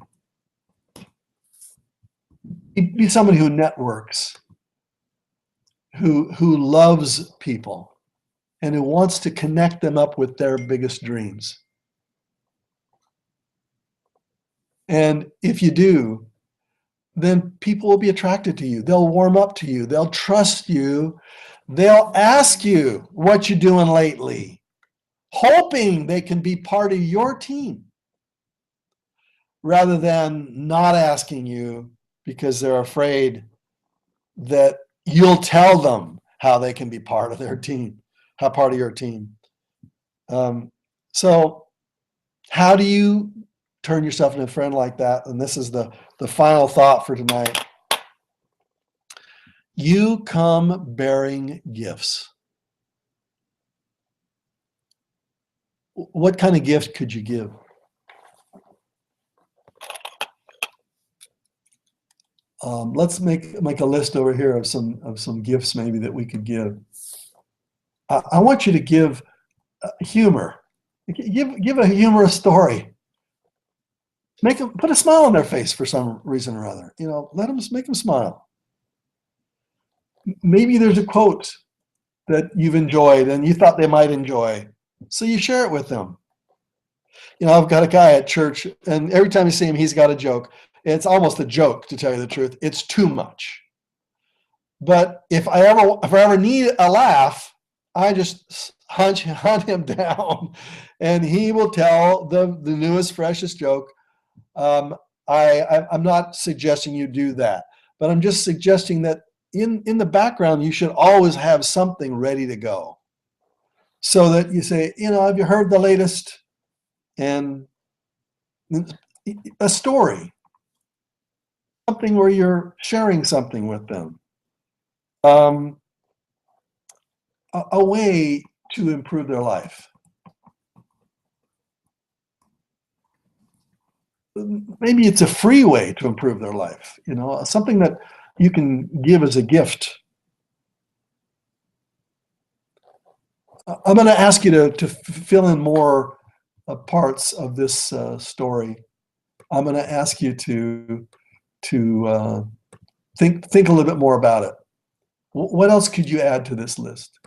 Be somebody who networks, who loves people, and who wants to connect them up with their biggest dreams. And if you do, then people will be attracted to you. They'll warm up to you. They'll trust you. They'll ask you what you're doing lately, hoping they can be part of your team, rather than not asking you because they're afraid that you'll tell them how they can be part of their team, part of your team. So how do you turn yourself into a friend like that? And this is the final thought for tonight. You come bearing gifts. What kind of gift could you give? Let's make a list over here of some gifts maybe that we could give. I want you to give humor. Give a humorous story. Put a smile on their face for some reason or other. Make them smile. Maybe there's a quote that you've enjoyed and you thought they might enjoy. So you share it with them. I've got a guy at church, and every time you see him, he's got a joke. It's almost a joke, to tell you the truth. It's too much. But if I ever need a laugh, I just hunt him down, and he will tell the newest, freshest joke. I'm not suggesting you do that, but I'm just suggesting that in the background, you should always have something ready to go, so that you say, have you heard the latest? And a story, something where you're sharing something with them, a way to improve their life. Maybe it's a free way to improve their life, something that you can give as a gift. I'm going to ask you to fill in more parts of this story. I'm going to ask you to think a little bit more about it. What else could you add to this list?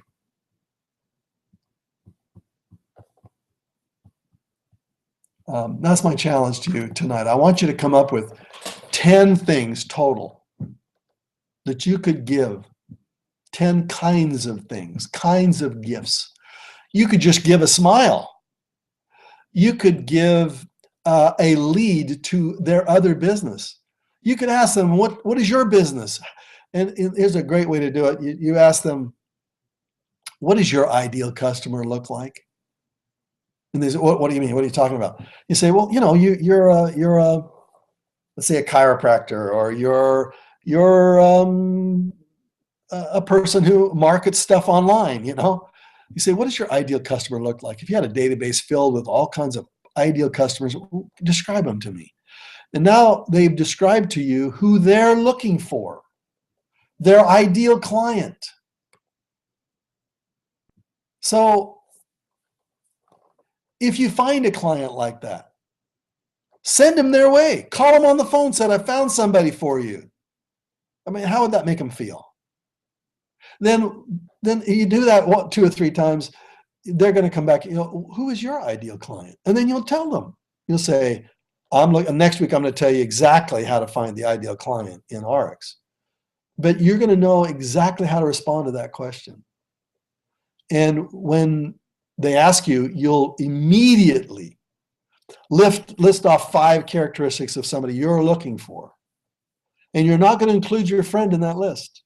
That's my challenge to you tonight. I want you to come up with 10 things total that you could give, 10 kinds of things, kinds of gifts. You could just give a smile. You could give a lead to their other business. You could ask them, what is your business? And here's a great way to do it. You ask them, what does your ideal customer look like? And they say, what do you mean? What are you talking about? You say, well, you're a let's say a chiropractor, or you're a person who markets stuff online. You say, what does your ideal customer look like? If you had a database filled with all kinds of ideal customers, describe them to me. And now they've described to you who they're looking for, their ideal client. So if you find a client like that, send them their way. Call them on the phone, said, I found somebody for you. I mean, how would that make them feel? Then you do that 2 or 3 times, they're going to come back, who is your ideal client? And then you'll tell them. You'll say, next week I'm going to tell you exactly how to find the ideal client in RX. But you're going to know exactly how to respond to that question. And when they ask you, you'll immediately list off 5 characteristics of somebody you're looking for. And you're not going to include your friend in that list.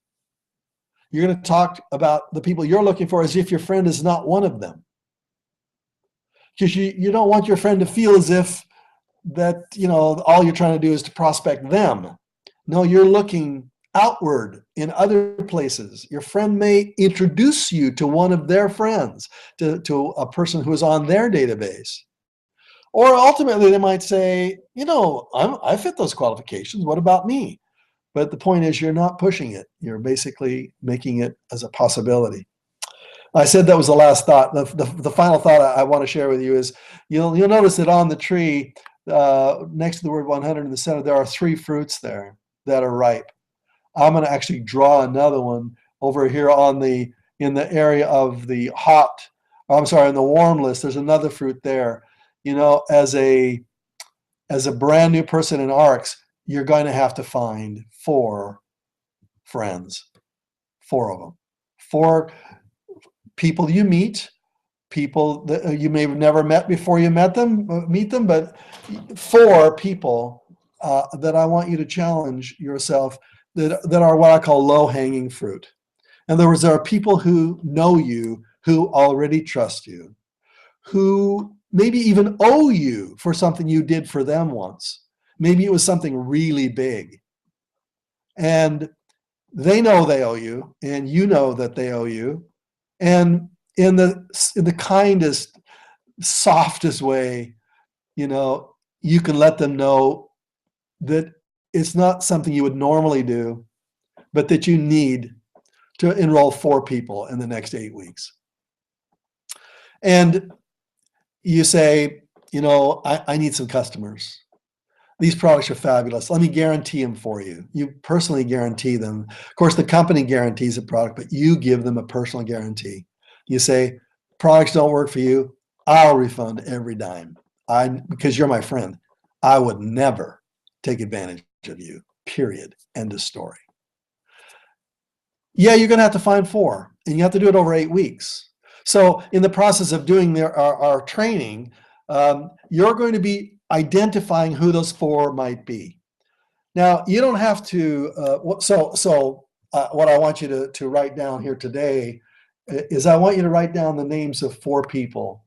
You're going to talk about the people you're looking for as if your friend is not one of them. Because you don't want your friend to feel as if that, all you're trying to do is to prospect them. No, you're looking outward in other places. Your friend may introduce you to one of their friends, to a person who is on their database. Or ultimately they might say, I fit those qualifications. What about me? But the point is, you're not pushing it. You're basically making it as a possibility. I said that was the last thought. The final thought I want to share with you is, you'll notice that on the tree, next to the word 100 in the center, there are 3 fruits there that are ripe. I'm going to actually draw another one over here in the area of the in the warm list. There's another fruit there. As a brand new person in ARCS, you're going to have to find 4 friends, 4 of them, 4 people you meet, people that you may have never met before you meet them, but 4 people that I want you to challenge yourself that are what I call low-hanging fruit. In other words, there are people who know you, who already trust you, who maybe even owe you for something you did for them once. Maybe it was something really big. And they know they owe you, and you know that they owe you. And in the kindest, softest way, you can let them know that it's not something you would normally do, but that you need to enroll 4 people in the next 8 weeks. And you say, I need some customers. These products are fabulous. Let me guarantee them for you. You personally guarantee them. Of course, the company guarantees a product, but you give them a personal guarantee. You say, products don't work for you, I'll refund every dime. Because you're my friend, I would never take advantage of you, period. End of story. Yeah, you're going to have to find 4, and you have to do it over 8 weeks. So in the process of doing our training, you're going to be identifying who those 4 might be. Now, you don't have to, what I want you to write down here today is I want you to write down the names of 4 people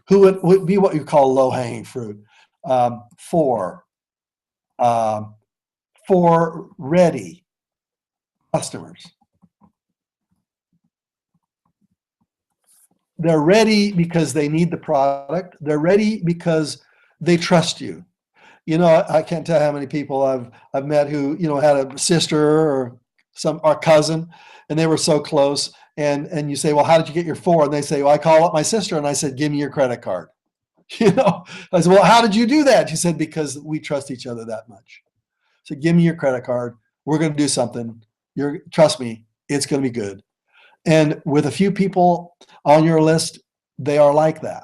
who would be what you call low-hanging fruit. 4 ready customers. They're ready because they need the product. They're ready because they trust you. You know, I can't tell how many people I've met who, you know, had a sister or a cousin, and they were so close. And you say, well, how did you get your 4? And they say, well, I call up my sister and I said, give me your credit card. You know, I said, well, how did you do that? She said, because we trust each other that much. So give me your credit card. We're going to do something. Trust me, it's going to be good. And with a few people on your list, they are like that.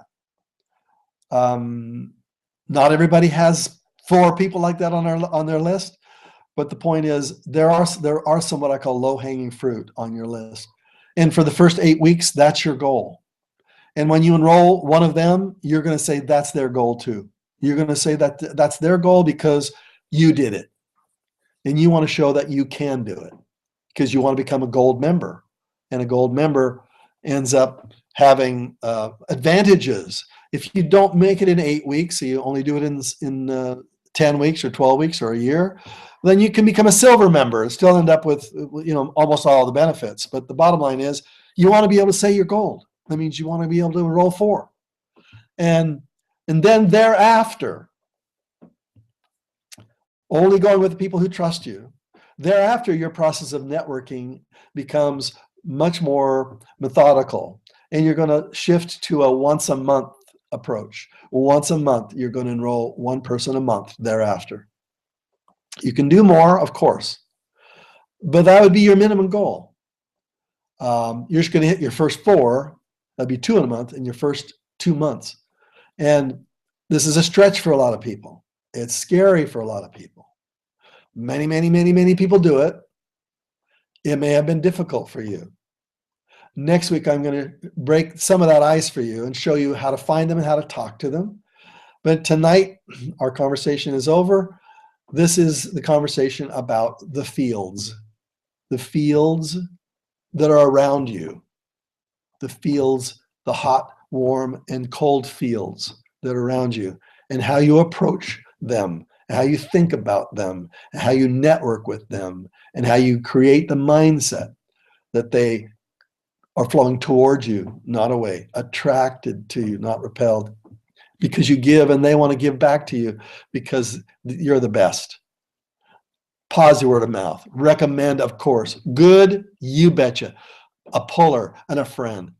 Not everybody has 4 people like that on their list, but the point is there are some what I call low-hanging fruit on your list. And for the first 8 weeks, that's your goal. And when you enroll one of them, you're going to say that's their goal too. You're going to say that that's their goal because you did it. And you want to show that you can do it because you want to become a gold member. And a gold member ends up having advantages. If you don't make it in 8 weeks, so you only do it in 10 weeks or 12 weeks or a year, then you can become a silver member and still end up with, you know, almost all the benefits. But the bottom line is you want to be able to say you're gold. That means you want to be able to enroll 4. And then thereafter, only going with the people who trust you. Thereafter, your process of networking becomes much more methodical, and you're going to shift to a once a month approach. Once a month, you're going to enroll 1 person a month thereafter. You can do more, of course, but that would be your minimum goal. You're just going to hit your first 4. That'd be 2 in a month in your first 2 months. And this is a stretch for a lot of people. It's scary for a lot of people. Many, many, many, many people do it. It may have been difficult for you. Next week, I'm going to break some of that ice for you and show you how to find them and how to talk to them. But tonight, our conversation is over. This is the conversation about the fields that are around you, the fields, the hot, warm, and cold fields that are around you, and how you approach them, how you think about them, how you network with them, and how you create the mindset that they are flowing towards you, not away, attracted to you, not repelled, because you give and they want to give back to you because you're the best. Positive word of mouth. Recommend, of course. Good, you betcha. A puller and a friend.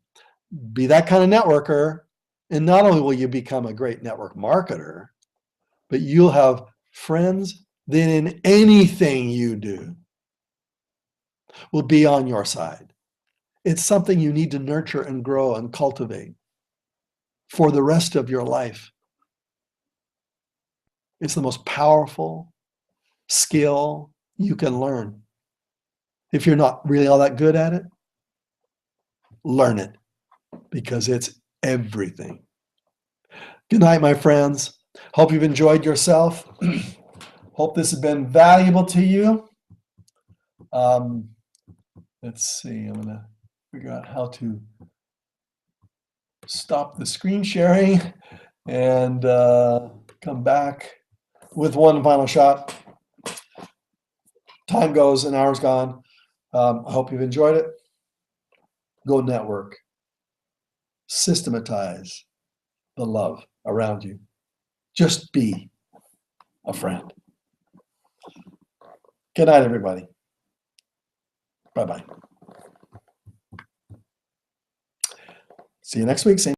Be that kind of networker, and not only will you become a great network marketer, but you'll have friends that in anything you do will be on your side. It's something you need to nurture and grow and cultivate for the rest of your life. It's the most powerful skill you can learn. If you're not really all that good at it, learn it because it's everything. Good night, my friends. Hope you've enjoyed yourself. Hope this has been valuable to you. Let's see, I'm going to figure out how to stop the screen sharing and come back with one final shot. Time goes, an hour's gone. I hope you've enjoyed it. Go network. Systematize the love around you. Just be a friend. Good night, everybody. Bye-bye. See you next week. Same